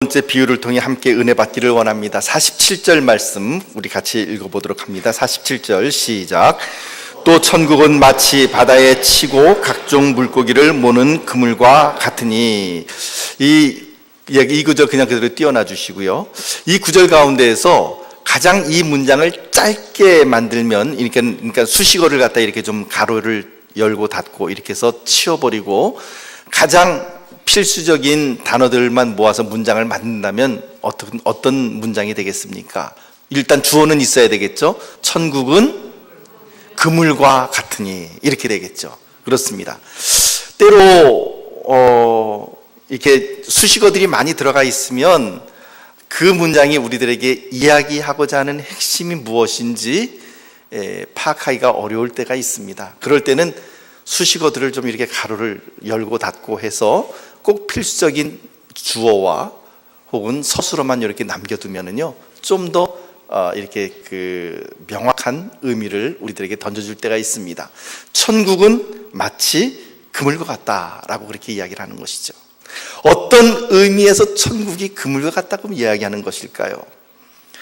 번째 비유를 통해 함께 은혜 받기를 원합니다. 47절 말씀 우리 같이 읽어보도록 합니다. 47절 시작. 또 천국은 마치 바다에 치고 각종 물고기를 모는 그물과 같으니. 이 구절 그냥 그대로 띄워놔 주시고요. 이 구절 가운데에서 가장 이 문장을 짧게 만들면, 그러니까 수식어를 갖다 이렇게 좀 가로를 열고 닫고 이렇게 해서 치워버리고 가장 필수적인 단어들만 모아서 문장을 만든다면 어떤 문장이 되겠습니까? 일단 주어는 있어야 되겠죠. 천국은 그물과 같으니, 이렇게 되겠죠. 그렇습니다. 때로 이렇게 수식어들이 많이 들어가 있으면 그 문장이 우리들에게 이야기하고자 하는 핵심이 무엇인지 파악하기가 어려울 때가 있습니다. 그럴 때는 수식어들을 좀 이렇게 가로를 열고 닫고 해서 꼭 필수적인 주어와 혹은 서술어만 이렇게 남겨두면은요, 좀 더 이렇게 명확한 의미를 우리들에게 던져줄 때가 있습니다. 천국은 마치 그물과 같다라고 그렇게 이야기를 하는 것이죠. 어떤 의미에서 천국이 그물과 같다고 이야기하는 것일까요?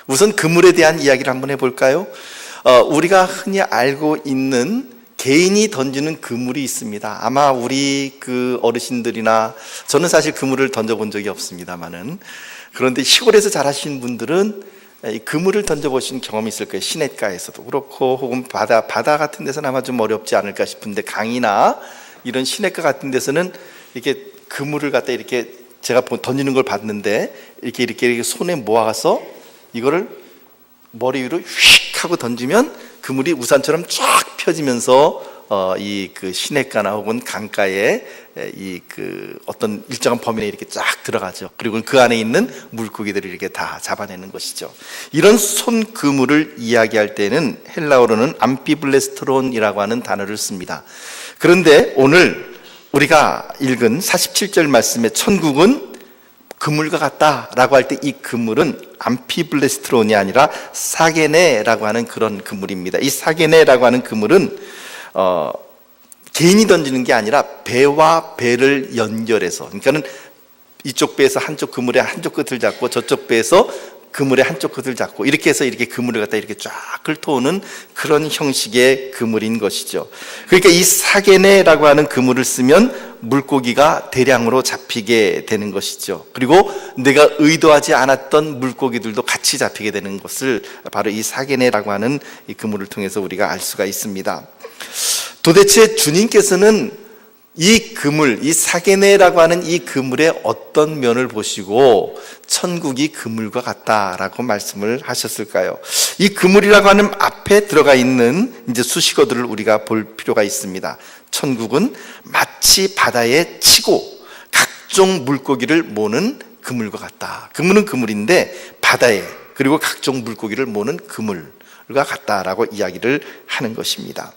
우선 그물에 대한 이야기를 한번 해볼까요? 우리가 흔히 알고 있는 개인이 던지는 그물이 있습니다. 아마 우리 어르신들이나, 저는 사실 그물을 던져본 적이 없습니다만은, 그런데 시골에서 자라신 분들은 그물을 던져보신 경험이 있을 거예요. 시냇가에서도 그렇고, 혹은 바다 같은 데서는 아마 좀 어렵지 않을까 싶은데, 강이나 이런 시냇가 같은 데서는 이렇게 그물을 갖다 이렇게 제가 던지는 걸 봤는데, 이렇게 손에 모아서 이거를 머리 위로 휙 하고 던지면 그물이 우산처럼 쫙 펴지면서 이 시냇가나 혹은 강가에 어떤 일정한 범위 내에 이렇게 쫙 들어가죠. 그리고 그 안에 있는 물고기들을 이렇게 다 잡아내는 것이죠. 이런 손 그물을 이야기할 때는 헬라어로는 암피블레스트론이라고 하는 단어를 씁니다. 그런데 오늘 우리가 읽은 47절 말씀에 천국은 그물과 같다라고 할 때 이 그물은 암피블레스트론이 아니라 사게네라고 하는 그런 그물입니다. 이 사게네라고 하는 그물은 개인이 던지는 게 아니라 배와 배를 연결해서, 그러니까는 이쪽 배에서 한쪽 그물의 한쪽 끝을 잡고 저쪽 배에서 그물의 한쪽 끝을 잡고 이렇게 해서 이렇게 그물을 갖다 이렇게 쫙 훑어오는 그런 형식의 그물인 것이죠. 그러니까 이 사게네라고 하는 그물을 쓰면 물고기가 대량으로 잡히게 되는 것이죠. 그리고 내가 의도하지 않았던 물고기들도 같이 잡히게 되는 것을 바로 이 사게네라고 하는 이 그물을 통해서 우리가 알 수가 있습니다. 도대체 주님께서는 이 그물, 이 사게네라고 하는 이 그물의 어떤 면을 보시고 천국이 그물과 같다라고 말씀을 하셨을까요? 이 그물이라고 하는 앞에 들어가 있는 이제 수식어들을 우리가 볼 필요가 있습니다. 천국은 마치 바다에 치고 각종 물고기를 모는 그물과 같다. 그물은 그물인데 바다에, 그리고 각종 물고기를 모는 그물과 같다라고 이야기를 하는 것입니다.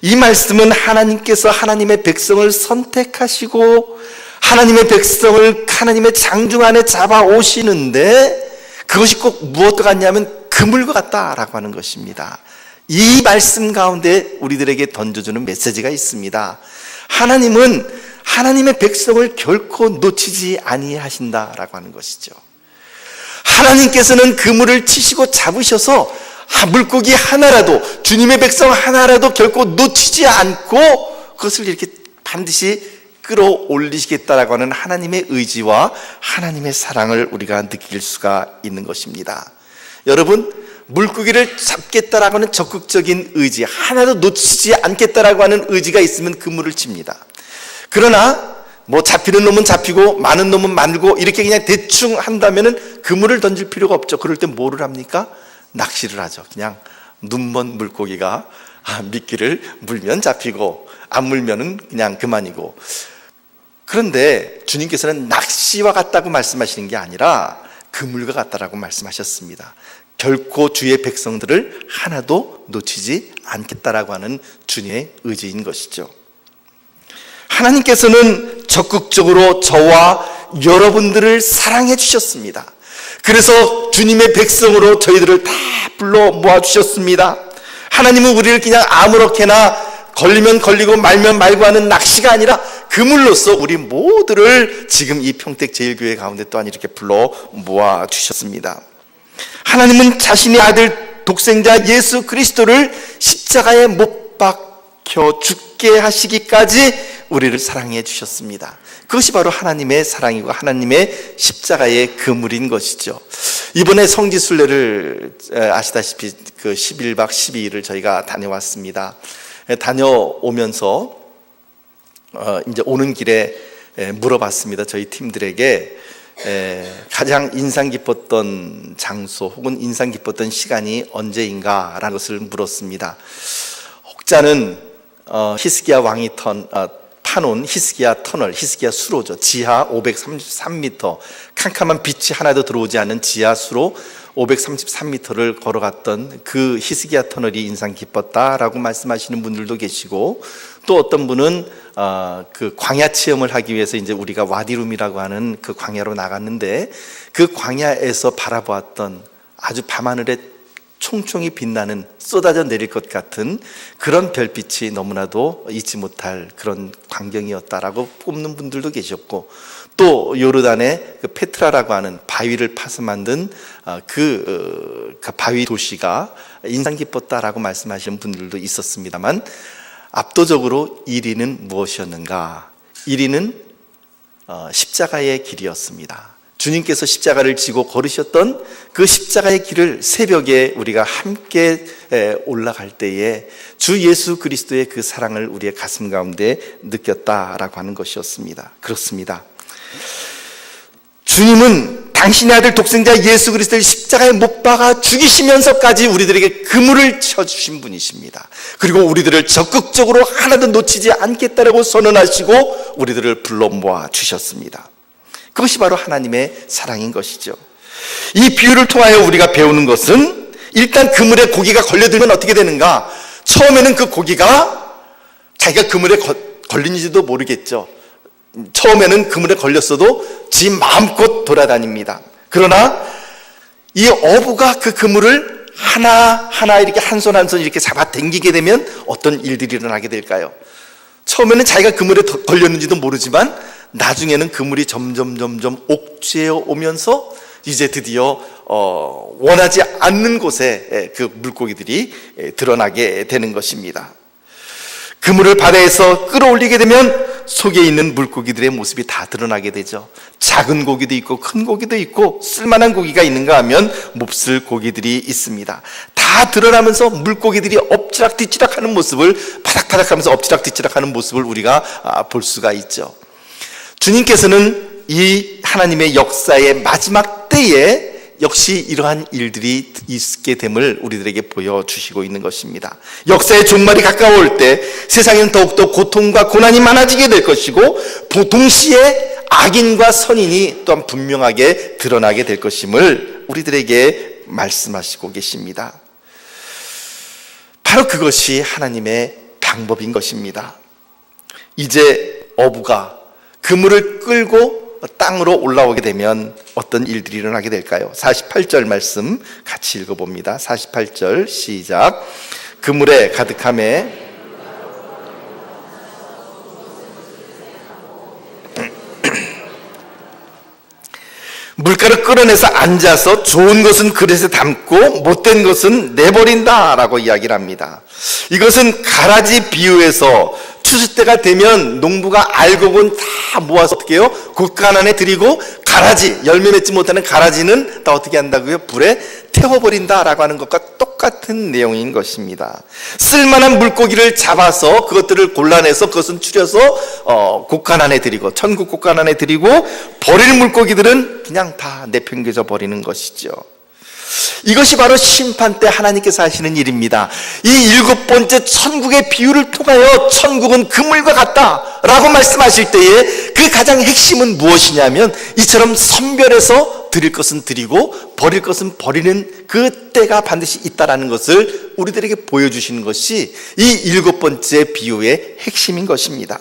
이 말씀은 하나님께서 하나님의 백성을 선택하시고 하나님의 백성을 하나님의 장중 안에 잡아 오시는데 그것이 꼭 무엇과 같냐면 그물과 같다라고 하는 것입니다. 이 말씀 가운데 우리들에게 던져주는 메시지가 있습니다. 하나님은 하나님의 백성을 결코 놓치지 아니하신다라고 하는 것이죠. 하나님께서는 그물을 치시고 잡으셔서 물고기 하나라도, 주님의 백성 하나라도 결코 놓치지 않고 그것을 이렇게 반드시 끌어올리시겠다라고 하는 하나님의 의지와 하나님의 사랑을 우리가 느낄 수가 있는 것입니다. 여러분, 물고기를 잡겠다라고 하는 적극적인 의지, 하나도 놓치지 않겠다라고 하는 의지가 있으면 그물을 칩니다. 그러나 잡히는 놈은 잡히고 많은 놈은 많고 이렇게 그냥 대충 한다면은 그물을 던질 필요가 없죠. 그럴 때 뭐를 합니까? 낚시를 하죠. 그냥 눈먼 물고기가 미끼를 물면 잡히고 안 물면은 그냥 그만이고. 그런데 주님께서는 낚시와 같다고 말씀하시는 게 아니라 그물과 같다라고 말씀하셨습니다. 결코 주의 백성들을 하나도 놓치지 않겠다라고 하는 주님의 의지인 것이죠. 하나님께서는 적극적으로 저와 여러분들을 사랑해 주셨습니다. 그래서 주님의 백성으로 저희들을 다 불러 모아주셨습니다. 하나님은 우리를 그냥 아무렇게나 걸리면 걸리고 말면 말고 하는 낚시가 아니라 그물로서 우리 모두를 지금 이 평택제일교회 가운데 또한 이렇게 불러 모아주셨습니다. 하나님은 자신의 아들 독생자 예수 그리스도를 십자가에 못 박혀 죽게 하시기까지 우리를 사랑해 주셨습니다. 그것이 바로 하나님의 사랑이고 하나님의 십자가의 그물인 것이죠. 이번에 성지순례를 아시다시피 그 11박 12일을 저희가 다녀왔습니다. 다녀오면서 이제 오는 길에 물어봤습니다. 저희 팀들에게 가장 인상 깊었던 장소 혹은 인상 깊었던 시간이 언제인가라는 것을 물었습니다. 혹자는 히스기야 왕이 파놓은 히스기야 터널, 히스기야 수로죠. 지하 533m, 캄캄한 빛이 하나도 들어오지 않는 지하 수로 533m를 걸어갔던 그 히스기야 터널이 인상 깊었다라고 말씀하시는 분들도 계시고, 또 어떤 분은 그 광야 체험을 하기 위해서 이제 우리가 와디룸이라고 하는 그 광야로 나갔는데, 그 광야에서 바라보았던 아주 밤하늘에 총총이 빛나는 쏟아져 내릴 것 같은 그런 별빛이 너무나도 잊지 못할 그런 광경이었다라고 꼽는 분들도 계셨고, 또 요르단의 그 페트라라고 하는 바위를 파서 만든 그 바위 도시가 인상 깊었다라고 말씀하시는 분들도 있었습니다만, 압도적으로 1위는 무엇이었는가? 1위는 십자가의 길이었습니다. 주님께서 십자가를 지고 걸으셨던 그 십자가의 길을 새벽에 우리가 함께 올라갈 때에 주 예수 그리스도의 그 사랑을 우리의 가슴 가운데 느꼈다라고 하는 것이었습니다. 그렇습니다. 주님은 당신의 아들 독생자 예수 그리스도를 십자가에 못 박아 죽이시면서까지 우리들에게 그물을 쳐주신 분이십니다. 그리고 우리들을 적극적으로 하나도 놓치지 않겠다라고 선언하시고 우리들을 불러 모아 주셨습니다. 그것이 바로 하나님의 사랑인 것이죠. 이 비유를 통하여 우리가 배우는 것은, 일단 그물에 고기가 걸려들면 어떻게 되는가? 처음에는 그 고기가 자기가 그물에 걸린지도 모르겠죠. 처음에는 그물에 걸렸어도 지 마음껏 돌아다닙니다. 그러나 이 어부가 그 그물을 하나하나 이렇게 한 손 한 손 이렇게 잡아 당기게 되면 어떤 일들이 일어나게 될까요? 처음에는 자기가 그물에 걸렸는지도 모르지만 나중에는 그물이 점점 옥죄어 오면서 이제 드디어 원하지 않는 곳에 그 물고기들이 드러나게 되는 것입니다. 그물을 바다에서 끌어올리게 되면 속에 있는 물고기들의 모습이 다 드러나게 되죠. 작은 고기도 있고 큰 고기도 있고, 쓸만한 고기가 있는가 하면 몹쓸 고기들이 있습니다. 다 드러나면서 물고기들이 엎치락뒤치락하는 모습을, 바닥바닥하면서 엎치락뒤치락하는 모습을 우리가 볼 수가 있죠. 주님께서는 이 하나님의 역사의 마지막 때에 역시 이러한 일들이 있게 됨을 우리들에게 보여주시고 있는 것입니다. 역사의 종말이 가까워올 때 세상에는 더욱더 고통과 고난이 많아지게 될 것이고, 동시에 악인과 선인이 또한 분명하게 드러나게 될 것임을 우리들에게 말씀하시고 계십니다. 바로 그것이 하나님의 방법인 것입니다. 이제 어부가 그물을 끌고 땅으로 올라오게 되면 어떤 일들이 일어나게 될까요? 48절 말씀 같이 읽어봅니다. 48절 시작. 그물에 가득함에 물가를 끌어내서 앉아서 좋은 것은 그릇에 담고 못된 것은 내버린다 라고 이야기를 합니다. 이것은 가라지 비유에서 추수 때가 되면 농부가 알곡은 다 모아서 어떻게 해요? 곡간 안에 들이고, 가라지, 열매 맺지 못하는 가라지는 다 어떻게 한다고요? 불에 태워버린다라고 하는 것과 똑같은 내용인 것입니다. 쓸만한 물고기를 잡아서 그것들을 골라내서 그것은 추려서 곡간 안에 들이고, 천국 곡간 안에 들이고, 버릴 물고기들은 그냥 다 내팽개져 버리는 것이죠. 이것이 바로 심판 때 하나님께서 하시는 일입니다. 이 7번째 천국의 비유를 통하여 천국은 그물과 같다라고 말씀하실 때에 그 가장 핵심은 무엇이냐면, 이처럼 선별해서 드릴 것은 드리고 버릴 것은 버리는 그 때가 반드시 있다라는 것을 우리들에게 보여주시는 것이 이 7번째 비유의 핵심인 것입니다.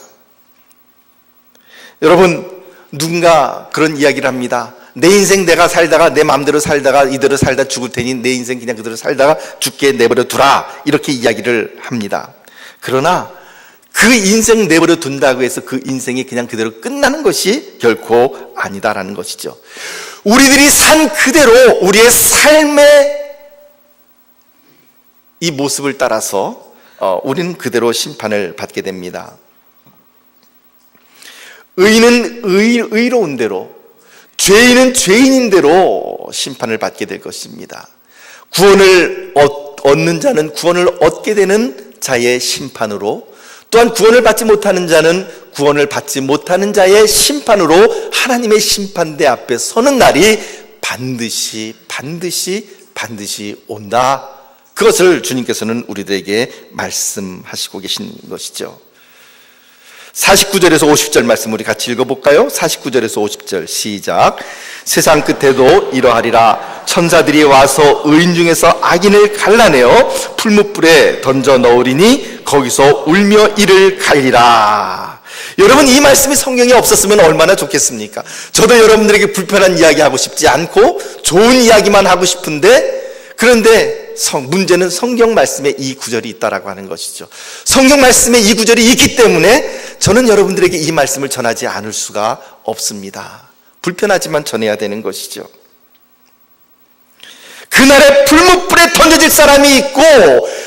여러분, 누군가 그런 이야기를 합니다. 내 인생 내가 살다가 내 마음대로 살다가 이대로 살다 죽을 테니 내 인생 그냥 그대로 살다가 죽게 내버려 두라, 이렇게 이야기를 합니다. 그러나 그 인생 내버려 둔다고 해서 그 인생이 그냥 그대로 끝나는 것이 결코 아니다라는 것이죠. 우리들이 산 그대로 우리의 삶의 이 모습을 따라서 우리는 그대로 심판을 받게 됩니다. 의인은 의로운 대로, 죄인은 죄인인 대로 심판을 받게 될 것입니다. 구원을 얻는 자는 구원을 얻게 되는 자의 심판으로, 또한 구원을 받지 못하는 자는 구원을 받지 못하는 자의 심판으로 하나님의 심판대 앞에 서는 날이 반드시 온다. 그것을 주님께서는 우리들에게 말씀하시고 계신 것이죠. 49절에서 50절 말씀 우리 같이 읽어볼까요? 49절에서 50절 시작. 세상 끝에도 이러하리라. 천사들이 와서 의인 중에서 악인을 갈라내어 풀무불에 던져 넣으리니 거기서 울며 이를 갈리라. 여러분, 이 말씀이 성경에 없었으면 얼마나 좋겠습니까? 저도 여러분들에게 불편한 이야기 하고 싶지 않고 좋은 이야기만 하고 싶은데, 그런데 문제는 성경 말씀에 이 구절이 있다라고 하는 것이죠. 성경 말씀에 이 구절이 있기 때문에 저는 여러분들에게 이 말씀을 전하지 않을 수가 없습니다. 불편하지만 전해야 되는 것이죠. 그날에 풀무불에 던져질 사람이 있고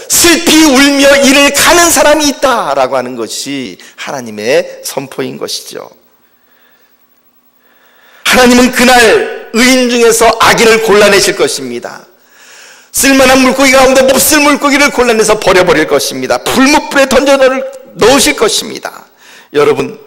슬피 울며 이를 가는 사람이 있다라고 하는 것이 하나님의 선포인 것이죠. 하나님은 그날 의인 중에서 악인을 골라내실 것입니다. 쓸만한 물고기 가운데 몹쓸 물고기를 골라내서 버려버릴 것입니다. 풀무불에 던져 넣으실 것입니다. 여러분,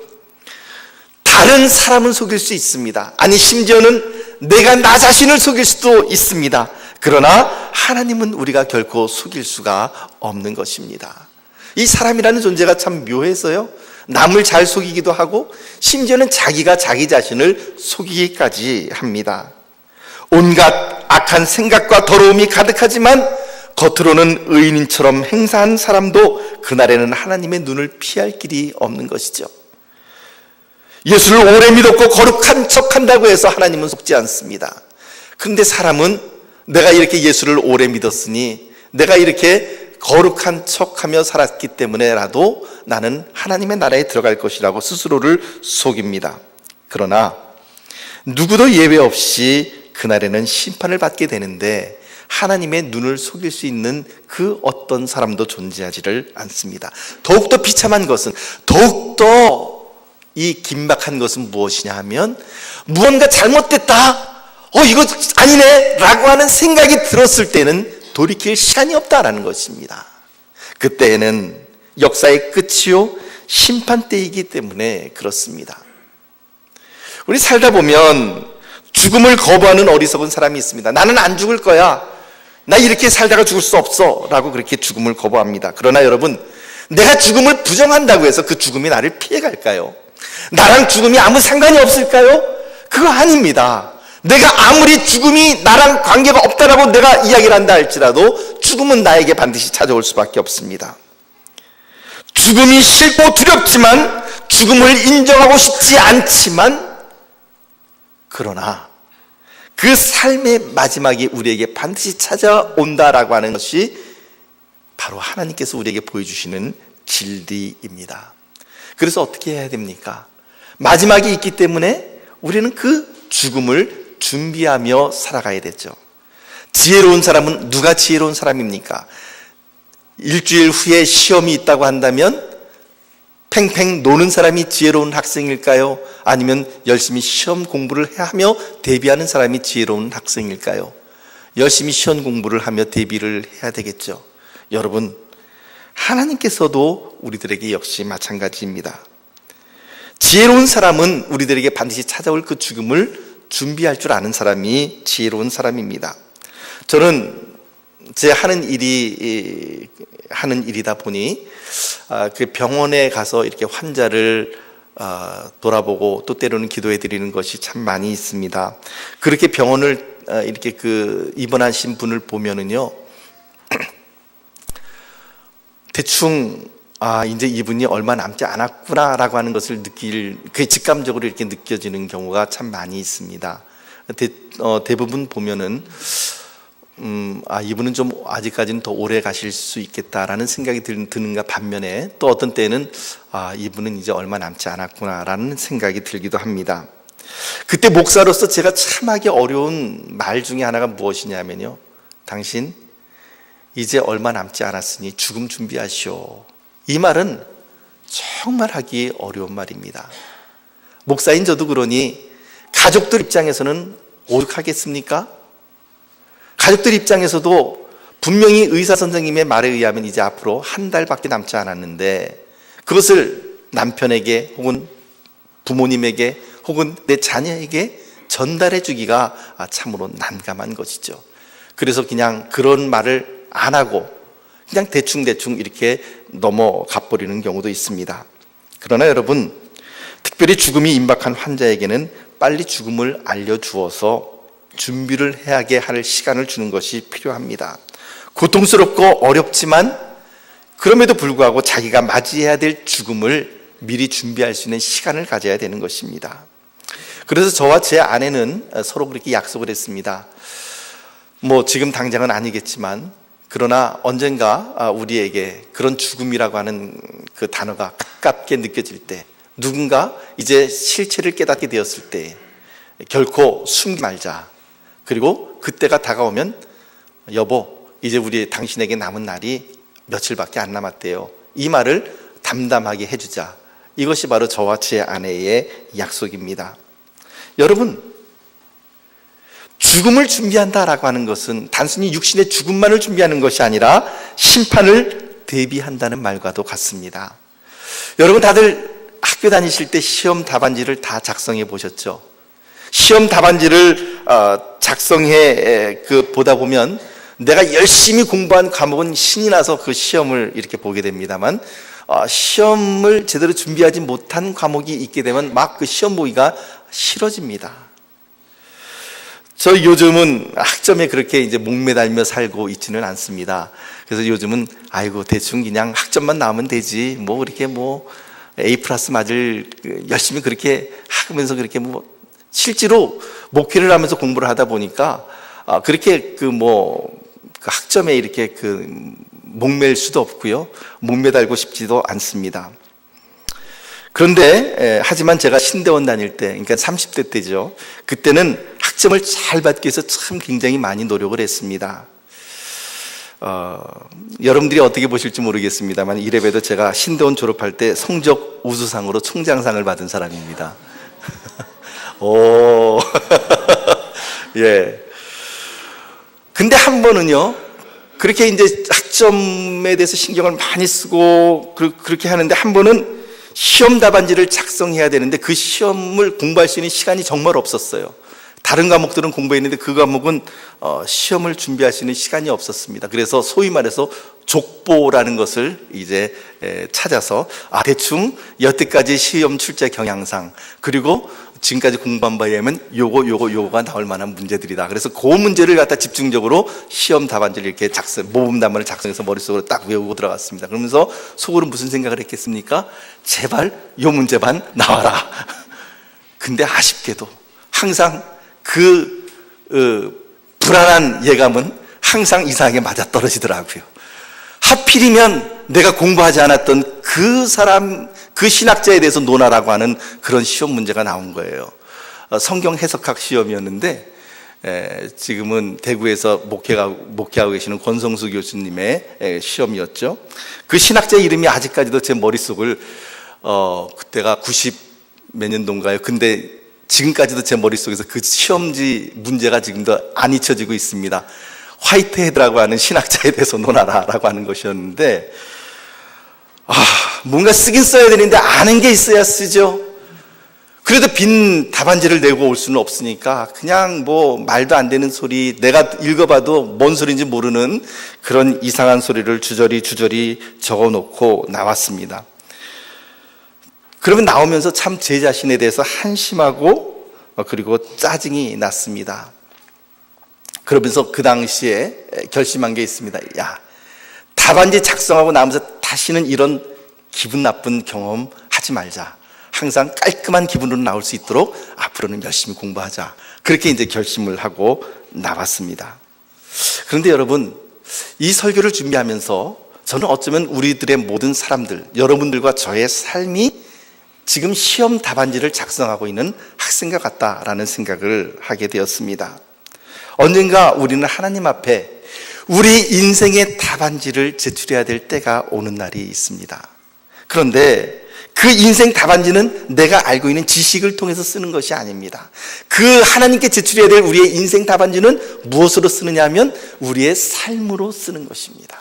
다른 사람은 속일 수 있습니다. 아니, 심지어는 내가 나 자신을 속일 수도 있습니다. 그러나 하나님은 우리가 결코 속일 수가 없는 것입니다. 이 사람이라는 존재가 참 묘해서요, 남을 잘 속이기도 하고 심지어는 자기가 자기 자신을 속이기까지 합니다. 온갖 악한 생각과 더러움이 가득하지만 겉으로는 의인처럼 행사한 사람도 그날에는 하나님의 눈을 피할 길이 없는 것이죠. 예수를 오래 믿었고 거룩한 척한다고 해서 하나님은 속지 않습니다. 그런데 사람은 내가 이렇게 예수를 오래 믿었으니, 내가 이렇게 거룩한 척하며 살았기 때문에라도 나는 하나님의 나라에 들어갈 것이라고 스스로를 속입니다. 그러나 누구도 예외 없이 그날에는 심판을 받게 되는데 하나님의 눈을 속일 수 있는 그 어떤 사람도 존재하지를 않습니다. 더욱더 비참한 것은, 더욱더 이 긴박한 것은 무엇이냐 하면, 무언가 잘못됐다, 이거 아니네 라고 하는 생각이 들었을 때는 돌이킬 시간이 없다라는 것입니다. 그때에는 역사의 끝이요 심판 때이기 때문에 그렇습니다. 우리 살다 보면 죽음을 거부하는 어리석은 사람이 있습니다. 나는 안 죽을 거야, 나 이렇게 살다가 죽을 수 없어 라고 그렇게 죽음을 거부합니다. 그러나 여러분, 내가 죽음을 부정한다고 해서 그 죽음이 나를 피해갈까요? 나랑 죽음이 아무 상관이 없을까요? 그거 아닙니다. 내가 아무리 죽음이 나랑 관계가 없다라고 내가 이야기를 한다 할지라도 죽음은 나에게 반드시 찾아올 수밖에 없습니다. 죽음이 싫고 두렵지만, 죽음을 인정하고 싶지 않지만, 그러나 그 삶의 마지막이 우리에게 반드시 찾아온다라고 하는 것이 바로 하나님께서 우리에게 보여주시는 진리입니다. 그래서 어떻게 해야 됩니까? 마지막이 있기 때문에 우리는 그 죽음을 준비하며 살아가야 되죠. 지혜로운 사람은 누가 지혜로운 사람입니까? 일주일 후에 시험이 있다고 한다면 팽팽 노는 사람이 지혜로운 학생일까요? 아니면 열심히 시험 공부를 하며 대비하는 사람이 지혜로운 학생일까요? 열심히 시험 공부를 하며 대비를 해야 되겠죠. 여러분, 하나님께서도 우리들에게 역시 마찬가지입니다. 지혜로운 사람은 우리들에게 반드시 찾아올 그 죽음을 준비할 줄 아는 사람이 지혜로운 사람입니다. 저는 제 하는 일이다 보니 그 병원에 가서 이렇게 환자를 돌아보고 또 때로는 기도해 드리는 것이 참 많이 있습니다. 그렇게 병원을 이렇게 입원하신 분을 보면은요, 대충 이제 이분이 얼마 남지 않았구나라고 하는 것을 그게 직감적으로 이렇게 느껴지는 경우가 참 많이 있습니다. 대부분 보면은 이분은 좀 아직까지는 더 오래 가실 수 있겠다라는 생각이 드는가 반면에 또 어떤 때는 이분은 이제 얼마 남지 않았구나라는 생각이 들기도 합니다. 그때 목사로서 제가 참 하기 어려운 말 중에 하나가 무엇이냐면요, 당신 이제 얼마 남지 않았으니 죽음 준비하시오. 이 말은 정말 하기 어려운 말입니다. 목사인 저도 그러니 가족들 입장에서는 오죽하겠습니까? 가족들 입장에서도 분명히 의사 선생님의 말에 의하면 이제 앞으로 한 달밖에 남지 않았는데 그것을 남편에게 혹은 부모님에게 혹은 내 자녀에게 전달해 주기가 참으로 난감한 것이죠. 그래서 그냥 그런 말을 안 하고 그냥 대충대충 이렇게 넘어가 버리는 경우도 있습니다. 그러나 여러분, 특별히 죽음이 임박한 환자에게는 빨리 죽음을 알려주어서 준비를 해야게 할 시간을 주는 것이 필요합니다. 고통스럽고 어렵지만 그럼에도 불구하고 자기가 맞이해야 될 죽음을 미리 준비할 수 있는 시간을 가져야 되는 것입니다. 그래서 저와 제 아내는 서로 그렇게 약속을 했습니다. 지금 당장은 아니겠지만 그러나 언젠가 우리에게 그런 죽음이라고 하는 그 단어가 가깝게 느껴질 때, 누군가 이제 실체를 깨닫게 되었을 때 결코 숨기지 말자. 그리고 그때가 다가오면 여보, 이제 우리 당신에게 남은 날이 며칠밖에 안 남았대요. 이 말을 담담하게 해주자. 이것이 바로 저와 제 아내의 약속입니다. 여러분, 죽음을 준비한다라고 하는 것은 단순히 육신의 죽음만을 준비하는 것이 아니라 심판을 대비한다는 말과도 같습니다. 여러분, 다들 학교 다니실 때 시험 답안지를 다 작성해 보셨죠? 시험 답안지를 작성해 보다 보면 내가 열심히 공부한 과목은 신이 나서 그 시험을 이렇게 보게 됩니다만, 시험을 제대로 준비하지 못한 과목이 있게 되면 막 그 시험 보기가 싫어집니다. 저 요즘은 학점에 그렇게 이제 목매달며 살고 있지는 않습니다. 그래서 요즘은 대충 그냥 학점만 나오면 되지, 그렇게 A 플러스 맞을 열심히 그렇게 하면서 그렇게 실제로 목회를 하면서 공부를 하다 보니까 그렇게 그 학점에 이렇게 목맬 수도 없고요, 목매달고 싶지도 않습니다. 그런데 하지만 제가 신대원 다닐 때, 그러니까 30대 때죠, 그때는 학점을 잘 받기 위해서 참 굉장히 많이 노력을 했습니다. 여러분들이 어떻게 보실지 모르겠습니다만 이래봬도 제가 신대원 졸업할 때 성적 우수상으로 총장상을 받은 사람입니다. 오, 예. 근데 한 번은요, 그렇게 이제 학점에 대해서 신경을 많이 쓰고 그렇게 하는데 한 번은 시험 답안지를 작성해야 되는데 그 시험을 공부할 수 있는 시간이 정말 없었어요. 다른 과목들은 공부했는데 그 과목은 시험을 준비할 수 있는 시간이 없었습니다. 그래서 소위 말해서 족보라는 것을 이제 찾아서 대충 여태까지 시험 출제 경향상, 그리고 지금까지 공부한 바에 의하면 요거가 나올 만한 문제들이다. 그래서 그 문제를 갖다 집중적으로 시험 답안지를 이렇게 모범 답안을 작성해서 머릿속으로 딱 외우고 들어갔습니다. 그러면서 속으로 무슨 생각을 했겠습니까? 제발 요 문제만 나와라. 근데 아쉽게도 항상 불안한 예감은 항상 이상하게 맞아떨어지더라고요. 하필이면 내가 공부하지 않았던 그 신학자에 대해서 논하라고 하는 그런 시험 문제가 나온 거예요. 성경 해석학 시험이었는데 지금은 대구에서 목회하고 계시는 권성수 교수님의 시험이었죠. 그 신학자의 이름이 아직까지도 제 머릿속을 그때가 90 몇 년도인가요? 근데 지금까지도 제 머릿속에서 그 시험지 문제가 지금도 안 잊혀지고 있습니다. 화이트헤드라고 하는 신학자에 대해서 논하라라고 하는 것이었는데, 뭔가 쓰긴 써야 되는데 아는 게 있어야 쓰죠. 그래도 빈 답안지를 내고 올 수는 없으니까 그냥 말도 안 되는 소리, 내가 읽어봐도 뭔 소리인지 모르는 그런 이상한 소리를 주저리 적어놓고 나왔습니다. 그러면 나오면서 참 제 자신에 대해서 한심하고 그리고 짜증이 났습니다. 그러면서 그 당시에 결심한 게 있습니다. 답안지 작성하고 나면서 다시는 이런 기분 나쁜 경험 하지 말자. 항상 깔끔한 기분으로 나올 수 있도록 앞으로는 열심히 공부하자. 그렇게 이제 결심을 하고 나왔습니다. 그런데 여러분, 이 설교를 준비하면서 저는 어쩌면 우리들의 모든 사람들, 여러분들과 저의 삶이 지금 시험 답안지를 작성하고 있는 학생과 같다라는 생각을 하게 되었습니다. 언젠가 우리는 하나님 앞에 우리 인생의 답안지를 제출해야 될 때가 오는 날이 있습니다. 그런데 그 인생 답안지는 내가 알고 있는 지식을 통해서 쓰는 것이 아닙니다. 그 하나님께 제출해야 될 우리의 인생 답안지는 무엇으로 쓰느냐 하면 우리의 삶으로 쓰는 것입니다.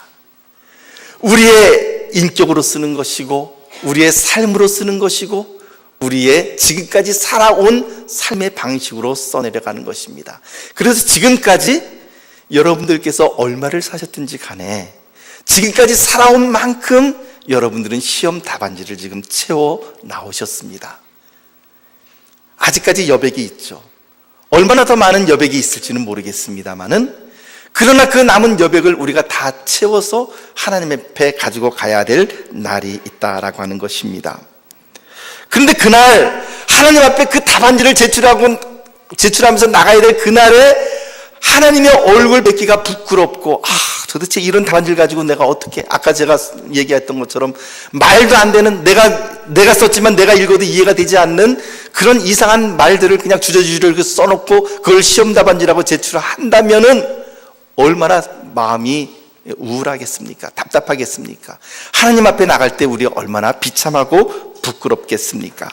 우리의 인격으로 쓰는 것이고, 우리의 삶으로 쓰는 것이고, 우리의 지금까지 살아온 삶의 방식으로 써내려가는 것입니다. 그래서 지금까지 여러분들께서 얼마를 사셨든지 간에 지금까지 살아온 만큼 여러분들은 시험 답안지를 지금 채워 나오셨습니다. 아직까지 여백이 있죠. 얼마나 더 많은 여백이 있을지는 모르겠습니다만은, 그러나 그 남은 여백을 우리가 다 채워서 하나님 앞에 가지고 가야 될 날이 있다라고 하는 것입니다. 그런데 그날 하나님 앞에 그 답안지를 제출하면서 나가야 될 그날에 하나님의 얼굴 뵙기가 부끄럽고, 도대체 이런 답안지를 가지고 내가 어떻게, 아까 제가 얘기했던 것처럼 말도 안 되는, 내가 썼지만 내가 읽어도 이해가 되지 않는 그런 이상한 말들을 그냥 주저주저 써놓고 그걸 시험 답안지라고 제출한다면은 얼마나 마음이 우울하겠습니까? 답답하겠습니까? 하나님 앞에 나갈 때 우리 얼마나 비참하고 부끄럽겠습니까?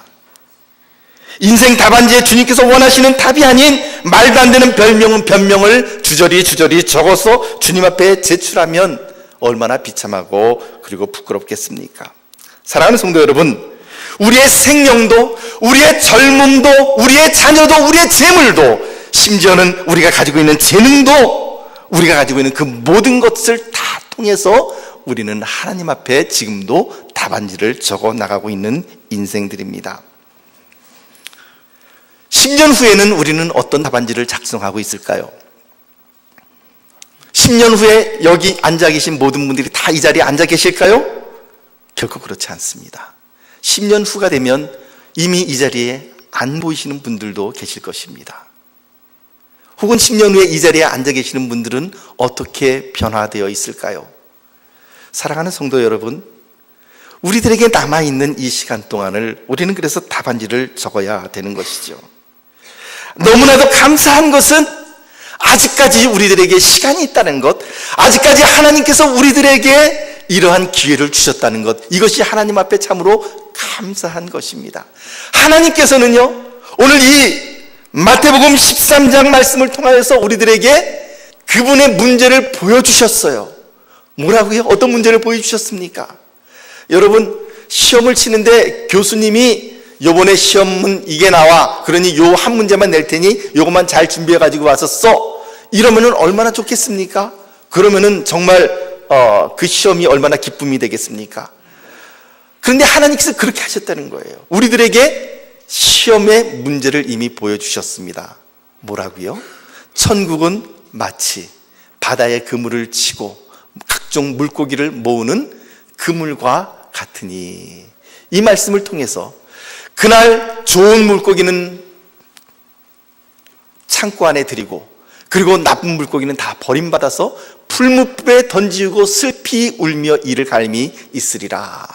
인생 답안지에 주님께서 원하시는 답이 아닌 말도 안 되는 변명을 주저리 적어서 주님 앞에 제출하면 얼마나 비참하고 그리고 부끄럽겠습니까? 사랑하는 성도 여러분, 우리의 생명도, 우리의 젊음도, 우리의 자녀도, 우리의 재물도, 심지어는 우리가 가지고 있는 재능도, 우리가 가지고 있는 그 모든 것을 다 통해서 우리는 하나님 앞에 지금도 답안지를 적어 나가고 있는 인생들입니다. 10년 후에는 우리는 어떤 답안지를 작성하고 있을까요? 10년 후에 여기 앉아 계신 모든 분들이 다 이 자리에 앉아 계실까요? 결코 그렇지 않습니다. 10년 후가 되면 이미 이 자리에 안 보이시는 분들도 계실 것입니다. 혹은 10년 후에 이 자리에 앉아 계시는 분들은 어떻게 변화되어 있을까요? 사랑하는 성도 여러분, 우리들에게 남아있는 이 시간 동안을 우리는 그래서 답안지를 적어야 되는 것이죠. 너무나도 감사한 것은 아직까지 우리들에게 시간이 있다는 것, 아직까지 하나님께서 우리들에게 이러한 기회를 주셨다는 것, 이것이 하나님 앞에 참으로 감사한 것입니다. 하나님께서는요, 오늘 이 마태복음 13장 말씀을 통하여서 우리들에게 그분의 문제를 보여주셨어요. 뭐라고요? 어떤 문제를 보여주셨습니까? 여러분, 시험을 치는데 교수님이 요번에 시험은 이게 나와, 그러니 요 한 문제만 낼 테니 요것만 잘 준비해가지고 와서 써, 이러면은 얼마나 좋겠습니까? 그러면은 정말 그 시험이 얼마나 기쁨이 되겠습니까? 그런데 하나님께서 그렇게 하셨다는 거예요. 우리들에게 시험의 문제를 이미 보여주셨습니다. 뭐라고요? 천국은 마치 바다에 그물을 치고 각종 물고기를 모으는 그물과 같으니, 이 말씀을 통해서 그날 좋은 물고기는 창고 안에 들이고, 그리고 나쁜 물고기는 다 버림받아서 풀무불에 던지고 슬피 울며 이를 갈미 있으리라.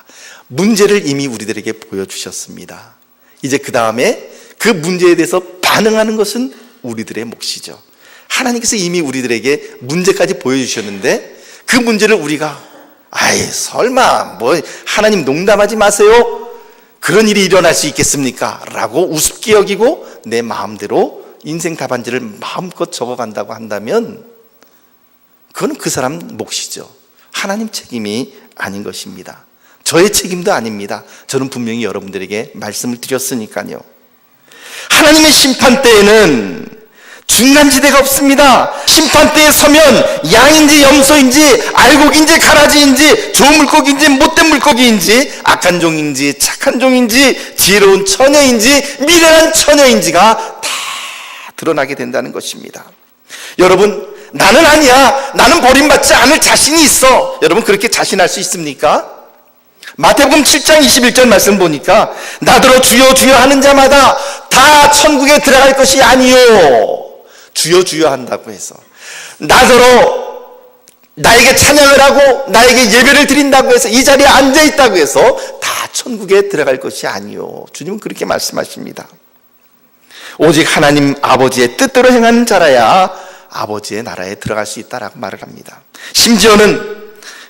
문제를 이미 우리들에게 보여주셨습니다. 이제 그 다음에 그 문제에 대해서 반응하는 것은 우리들의 몫이죠. 하나님께서 이미 우리들에게 문제까지 보여주셨는데 그 문제를 우리가 설마 하나님 농담하지 마세요, 그런 일이 일어날 수 있겠습니까? 라고 우습게 여기고 내 마음대로 인생 답안지를 마음껏 적어간다고 한다면 그건 그 사람 몫이죠. 하나님 책임이 아닌 것입니다. 저의 책임도 아닙니다. 저는 분명히 여러분들에게 말씀을 드렸으니까요. 하나님의 심판대에는 중간지대가 없습니다. 심판대에 서면 양인지 염소인지 알곡인지 가라지인지 좋은 물고기인지 못된 물고기인지 악한 종인지 착한 종인지 지혜로운 처녀인지 미련한 처녀인지가 다 드러나게 된다는 것입니다. 여러분, 나는 아니야, 나는 버림받지 않을 자신이 있어, 여러분 그렇게 자신할 수 있습니까? 마태복음 7장 21절 말씀 보니까 나더러 주여 주여 하는 자마다 다 천국에 들어갈 것이 아니요, 주여 주여 한다고 해서 나더러 나에게 찬양을 하고 나에게 예배를 드린다고 해서 이 자리에 앉아있다고 해서 다 천국에 들어갈 것이 아니요. 주님은 그렇게 말씀하십니다. 오직 하나님 아버지의 뜻대로 행하는 자라야 아버지의 나라에 들어갈 수 있다라고 말을 합니다. 심지어는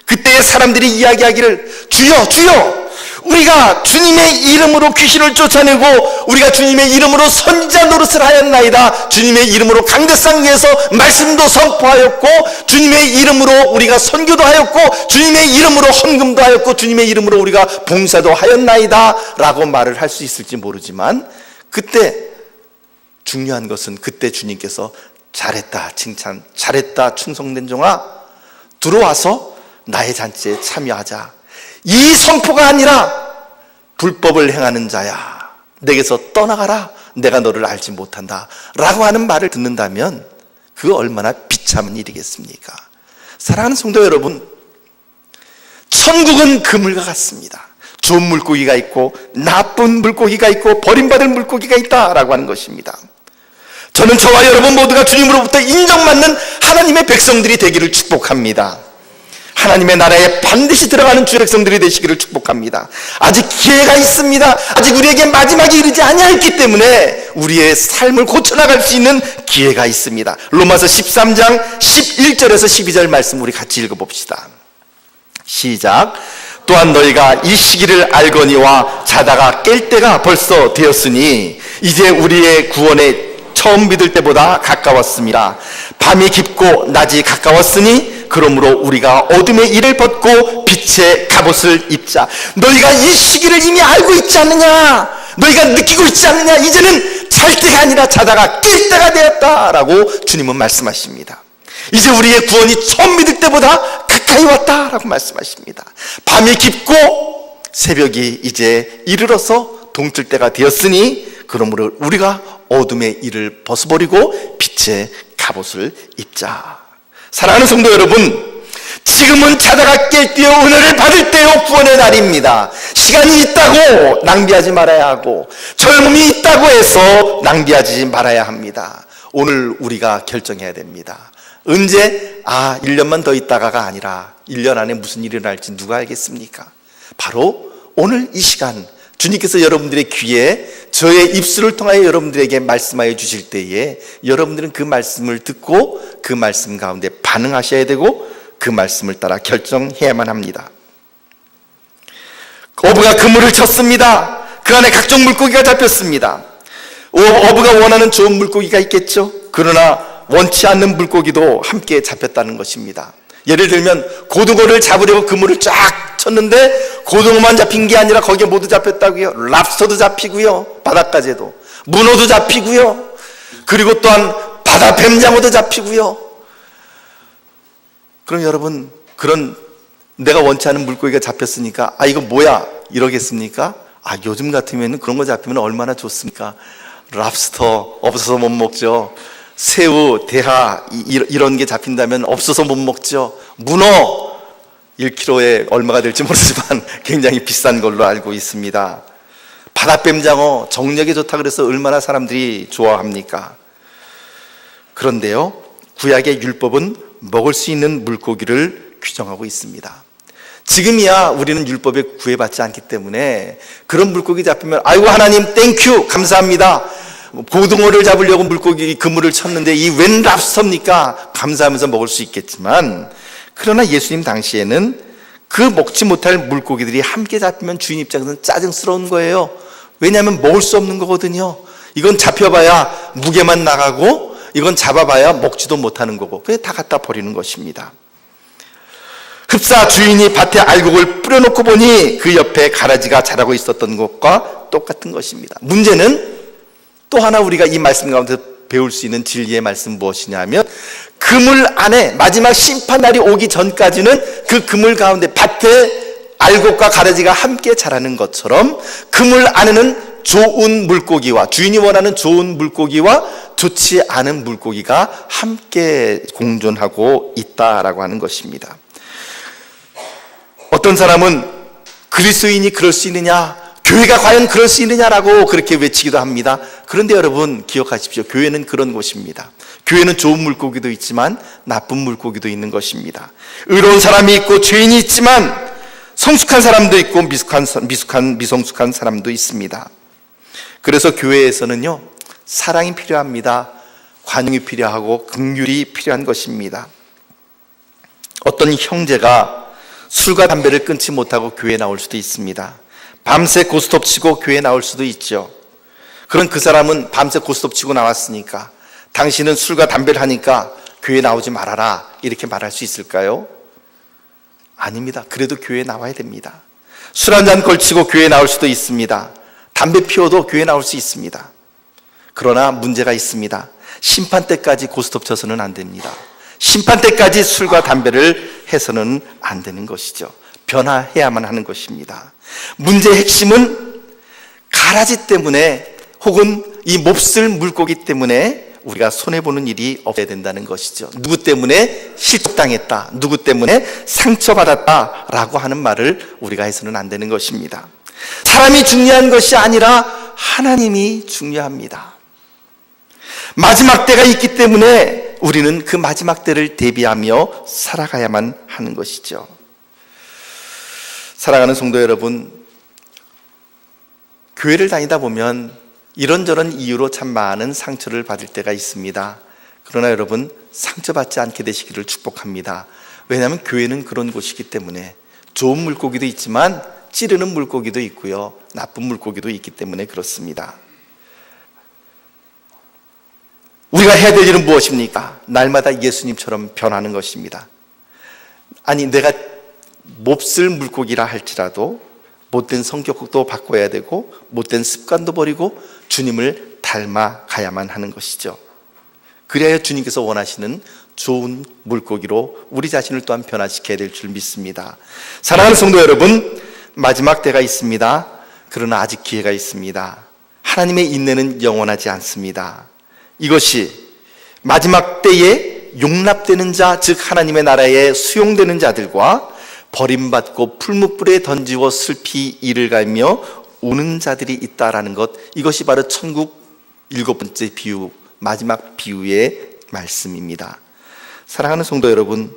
그때의 사람들이 이야기하기를 주여 주여 우리가 주님의 이름으로 귀신을 쫓아내고 우리가 주님의 이름으로 선지자 노릇을 하였나이다. 주님의 이름으로 강대상 위에서 말씀도 선포하였고 주님의 이름으로 우리가 선교도 하였고 주님의 이름으로 헌금도 하였고 주님의 이름으로 우리가 봉사도 하였나이다 라고 말을 할 수 있을지 모르지만 그때 중요한 것은 그때 주님께서 잘했다 칭찬 잘했다 충성된 종아 들어와서 나의 잔치에 참여하자 이 선포가 아니라 불법을 행하는 자야 내게서 떠나가라 내가 너를 알지 못한다 라고 하는 말을 듣는다면 그 얼마나 비참한 일이겠습니까? 사랑하는 성도 여러분, 천국은 그물과 같습니다. 좋은 물고기가 있고 나쁜 물고기가 있고 버림받을 물고기가 있다라고 하는 것입니다. 저는 저와 여러분 모두가 주님으로부터 인정받는 하나님의 백성들이 되기를 축복합니다. 하나님의 나라에 반드시 들어가는 주 백성들이 되시기를 축복합니다. 아직 기회가 있습니다. 아직 우리에게 마지막이 이르지 아니하였기 때문에 우리의 삶을 고쳐나갈 수 있는 기회가 있습니다. 로마서 13장 11절에서 12절 말씀 우리 같이 읽어봅시다. 시작. 또한 너희가 이 시기를 알거니와 자다가 깰 때가 벌써 되었으니 이제 우리의 구원의 처음 믿을 때보다 가까웠습니다. 밤이 깊고 낮이 가까웠으니 그러므로 우리가 어둠의 일을 벗고 빛의 갑옷을 입자. 너희가 이 시기를 이미 알고 있지 않느냐? 너희가 느끼고 있지 않느냐? 이제는 잘 때가 아니라 자다가 깰 때가 되었다라고 주님은 말씀하십니다. 이제 우리의 구원이 처음 믿을 때보다 가까이 왔다라고 말씀하십니다. 밤이 깊고 새벽이 이제 이르러서 동틀 때가 되었으니 그러므로 우리가 어둠의 일을 벗어버리고 빛의 갑옷을 입자. 사랑하는 성도 여러분, 지금은 자다가 깰 때요 은혜를 받을 때요 구원의 날입니다. 시간이 있다고 낭비하지 말아야 하고 젊음이 있다고 해서 낭비하지 말아야 합니다. 오늘 우리가 결정해야 됩니다. 언제 1년만 더 있다가가 아니라 1년 안에 무슨 일이 일어날지 누가 알겠습니까? 바로 오늘 이 시간 주님께서 여러분들의 귀에 저의 입술을 통하여 여러분들에게 말씀하여 주실 때에 여러분들은 그 말씀을 듣고 그 말씀 가운데 반응하셔야 되고 그 말씀을 따라 결정해야만 합니다. 어부가 그물을 쳤습니다. 그 안에 각종 물고기가 잡혔습니다. 어부가 원하는 좋은 물고기가 있겠죠. 그러나 원치 않는 물고기도 함께 잡혔다는 것입니다. 예를 들면 고등어를 잡으려고 그물을 쫙 쳤는데 고등어만 잡힌 게 아니라 거기에 모두 잡혔다고요. 랍스터도 잡히고요, 바닷가재도 문어도 잡히고요, 그리고 또한 바다 뱀장어도 잡히고요. 그럼 여러분, 그런 내가 원치 않은 물고기가 잡혔으니까 이거 뭐야 이러겠습니까? 요즘 같으면 그런 거 잡히면 얼마나 좋습니까? 랍스터 없어서 못 먹죠. 새우, 대하 이런 게 잡힌다면 없어서 못 먹죠. 문어 1kg에 얼마가 될지 모르지만 굉장히 비싼 걸로 알고 있습니다. 바다뱀장어 정력에 좋다 그래서 얼마나 사람들이 좋아합니까? 그런데요, 구약의 율법은 먹을 수 있는 물고기를 규정하고 있습니다. 지금이야 우리는 율법에 구애받지 않기 때문에 그런 물고기 잡히면 아이고 하나님 땡큐 감사합니다. 고등어를 잡으려고 물고기 그물을 쳤는데 이 웬 랍스터입니까? 감사하면서 먹을 수 있겠지만, 그러나 예수님 당시에는 그 먹지 못할 물고기들이 함께 잡히면 주인 입장에서는 짜증스러운 거예요. 왜냐하면 먹을 수 없는 거거든요. 이건 잡혀봐야 무게만 나가고 이건 잡아봐야 먹지도 못하는 거고 그래서 다 갖다 버리는 것입니다. 흡사 주인이 밭에 알곡을 뿌려놓고 보니 그 옆에 가라지가 자라고 있었던 것과 똑같은 것입니다. 문제는 또 하나 우리가 이 말씀 가운데 배울 수 있는 진리의 말씀 무엇이냐면, 그물 안에 마지막 심판날이 오기 전까지는 그 그물 가운데 밭에 알곡과 가라지가 함께 자라는 것처럼 그물 안에는 좋은 물고기와 주인이 원하는 좋은 물고기와 좋지 않은 물고기가 함께 공존하고 있다라고 하는 것입니다. 어떤 사람은 그리스도인이 그럴 수 있느냐? 교회가 과연 그럴 수 있느냐라고 그렇게 외치기도 합니다. 그런데 여러분 기억하십시오. 교회는 그런 곳입니다. 교회는 좋은 물고기도 있지만 나쁜 물고기도 있는 것입니다. 의로운 사람이 있고 죄인이 있지만 성숙한 사람도 있고 미성숙한 사람도 있습니다. 그래서 교회에서는요, 사랑이 필요합니다. 관용이 필요하고 긍휼이 필요한 것입니다. 어떤 형제가 술과 담배를 끊지 못하고 교회에 나올 수도 있습니다. 밤새 고스톱 치고 교회에 나올 수도 있죠. 그런 그 사람은 밤새 고스톱 치고 나왔으니까 당신은 술과 담배를 하니까 교회에 나오지 말아라 이렇게 말할 수 있을까요? 아닙니다. 그래도 교회에 나와야 됩니다. 술 한잔 걸치고 교회에 나올 수도 있습니다. 담배 피워도 교회에 나올 수 있습니다. 그러나 문제가 있습니다. 심판 때까지 고스톱 쳐서는 안 됩니다. 심판 때까지 술과 담배를 해서는 안 되는 것이죠. 변화해야만 하는 것입니다. 문제의 핵심은 가라지 때문에 혹은 이 몹쓸 물고기 때문에 우리가 손해보는 일이 없어야 된다는 것이죠. 누구 때문에 실족당했다, 누구 때문에 상처받았다 라고 하는 말을 우리가 해서는 안 되는 것입니다. 사람이 중요한 것이 아니라 하나님이 중요합니다. 마지막 때가 있기 때문에 우리는 그 마지막 때를 대비하며 살아가야만 하는 것이죠. 사랑하는 성도 여러분, 교회를 다니다 보면 이런저런 이유로 참 많은 상처를 받을 때가 있습니다. 그러나 여러분, 상처받지 않게 되시기를 축복합니다. 왜냐하면 교회는 그런 곳이기 때문에 좋은 물고기도 있지만 찌르는 물고기도 있고요, 나쁜 물고기도 있기 때문에 그렇습니다. 우리가 해야 될 일은 무엇입니까? 날마다 예수님처럼 변하는 것입니다. 아니, 내가 몹쓸 물고기라 할지라도 못된 성격도 바꿔야 되고 못된 습관도 버리고 주님을 닮아가야만 하는 것이죠. 그래야 주님께서 원하시는 좋은 물고기로 우리 자신을 또한 변화시켜야 될 줄 믿습니다. 사랑하는 성도 여러분, 마지막 때가 있습니다. 그러나 아직 기회가 있습니다. 하나님의 인내는 영원하지 않습니다. 이것이 마지막 때에 용납되는 자, 즉 하나님의 나라에 수용되는 자들과 버림받고 풀무불에 던지고 슬피 이를 갈며 우는 자들이 있다라는 것, 이것이 바로 천국 7번째 비유, 마지막 비유의 말씀입니다. 사랑하는 성도 여러분,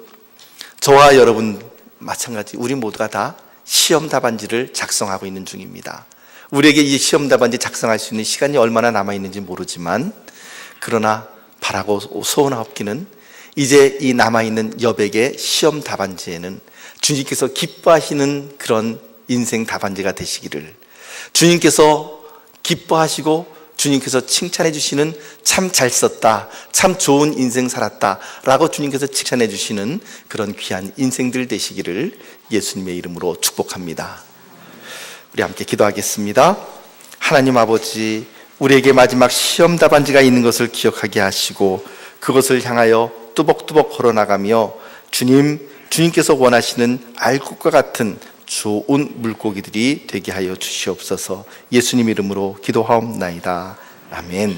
저와 여러분 마찬가지 우리 모두가 다 시험 답안지를 작성하고 있는 중입니다. 우리에게 이 시험 답안지 작성할 수 있는 시간이 얼마나 남아있는지 모르지만, 그러나 바라고 소원하옵기는 이제 이 남아있는 여백의 시험 답안지에는 주님께서 기뻐하시는 그런 인생 답안지가 되시기를, 주님께서 기뻐하시고 주님께서 칭찬해 주시는 참 잘 썼다, 참 좋은 인생 살았다 라고 주님께서 칭찬해 주시는 그런 귀한 인생들 되시기를 예수님의 이름으로 축복합니다. 우리 함께 기도하겠습니다. 하나님 아버지, 우리에게 마지막 시험 답안지가 있는 것을 기억하게 하시고 그것을 향하여 뚜벅뚜벅 걸어나가며 주님께서 원하시는 알곡과 같은 좋은 물고기들이 되게 하여 주시옵소서. 예수님 이름으로 기도하옵나이다. 아멘.